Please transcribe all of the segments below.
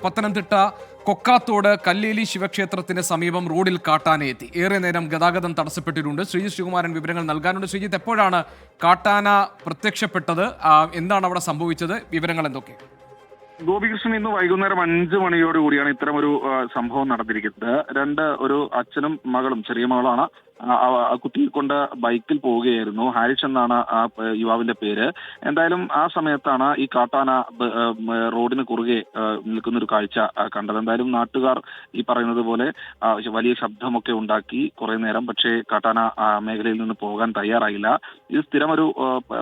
പത്തനംതിട്ട കൊക്കാത്തോട് കല്ലേലി ശിവക്ഷേത്രത്തിന് സമീപം റോഡിൽ കാട്ടാനയെത്തി. ഏറെ നേരം ഗതാഗതം തടസ്സപ്പെട്ടിട്ടുണ്ട്. ശ്രീജിത്ത് ശ്രീകുമാരൻ വിവരങ്ങൾ നൽകാനുണ്ട്. ശ്രീജിത്ത്, എപ്പോഴാണ് കാട്ടാന പ്രത്യക്ഷപ്പെട്ടത്? എന്താണ് അവിടെ സംഭവിച്ചത്? വിവരങ്ങൾ എന്തൊക്കെ? ഗോപികൃഷ്ണൻ, ഇന്ന് വൈകുന്നേരം 5 മണിയോടുകൂടിയാണ് ഇത്തരം ഒരു സംഭവം നടന്നിരിക്കുന്നത്. ഒരു അച്ഛനും മകളും, ചെറിയ മകളാണ്, കുത്തിക്കൊണ്ട് ബൈക്കിൽ പോവുകയായിരുന്നു. ഹാരിഷ് എന്നാണ് ആ യുവാവിന്റെ പേര്. എന്തായാലും ആ സമയത്താണ് ഈ കാട്ടാന റോഡിന് കുറുകെ നിൽക്കുന്ന ഒരു കാഴ്ച കണ്ടത്. എന്തായാലും നാട്ടുകാർ ഈ പറയുന്നത് പോലെ വലിയ ശബ്ദമൊക്കെ ഉണ്ടാക്കി കുറെ നേരം. പക്ഷേ കാട്ടാന മേഖലയിൽ നിന്ന് പോകാൻ തയ്യാറായില്ല. ഇത് സ്ഥിരമൊരു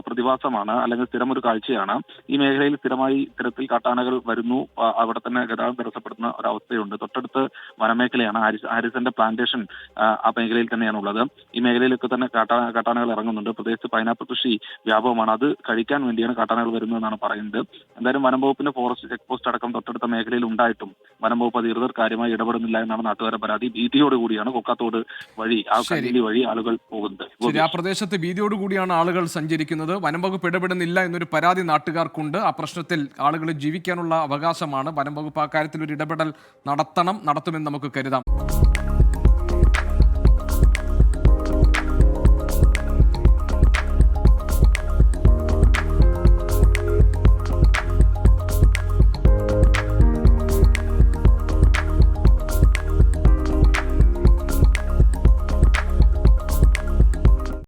പ്രതിഭാസമാണ്, അല്ലെങ്കിൽ സ്ഥിരമൊരു കാഴ്ചയാണ്. ഈ മേഖലയിൽ സ്ഥിരമായി ഇത്തരത്തിൽ കാട്ടാനകൾ വരുന്നു. അവിടെ തന്നെ ഗതാഗതം തടസ്സപ്പെടുന്ന ഒരവസ്ഥയുണ്ട്. തൊട്ടടുത്ത് വനമേഖലയാണ്. ഹാരിസന്റെ പ്ലാന്റേഷൻ ആ മേഖലയിൽ തന്നെയാണ്. ഈ മേഖലയിലൊക്കെ തന്നെ കാട്ടാനകൾ ഇറങ്ങുന്നുണ്ട്. പ്രദേശത്ത് പൈനാപ്പിൾ കൃഷി വ്യാപകമാണ്. അത് കഴിക്കാൻ വേണ്ടിയാണ് കാട്ടാനകൾ വരുന്നതെന്നാണ് പറയുന്നത്. എന്തായാലും വനം വകുപ്പിന്റെ ഫോറസ്റ്റ് ചെക്ക് പോസ്റ്റ് അടക്കം തൊട്ടടുത്ത മേഖലയിൽ ഉണ്ടായിട്ടും വനം വകുപ്പ് അധികൃതർ കാര്യമായി ഇടപെടുന്നില്ല എന്നാണ് നാട്ടുകാരുടെ പരാതി. ഭീതിയോടുകൂടിയാണ് കൊക്കാത്തോട് വഴി, ആ കല്ലേലി വഴി ആളുകൾ പോകുന്നത്. ആ പ്രദേശത്ത് ഭീതിയോടുകൂടിയാണ് ആളുകൾ സഞ്ചരിക്കുന്നത്. വനം വകുപ്പ് ഇടപെടുന്നില്ല എന്നൊരു പരാതി നാട്ടുകാർക്കുണ്ട്. ആ പ്രശ്നത്തിൽ ആളുകൾ ജീവിക്കാനുള്ള അവകാശമാണ്. വനം വകുപ്പ് ആ കാര്യത്തിൽ ഒരു ഇടപെടൽ നടത്തുമെന്ന് നമുക്ക് കരുതാം.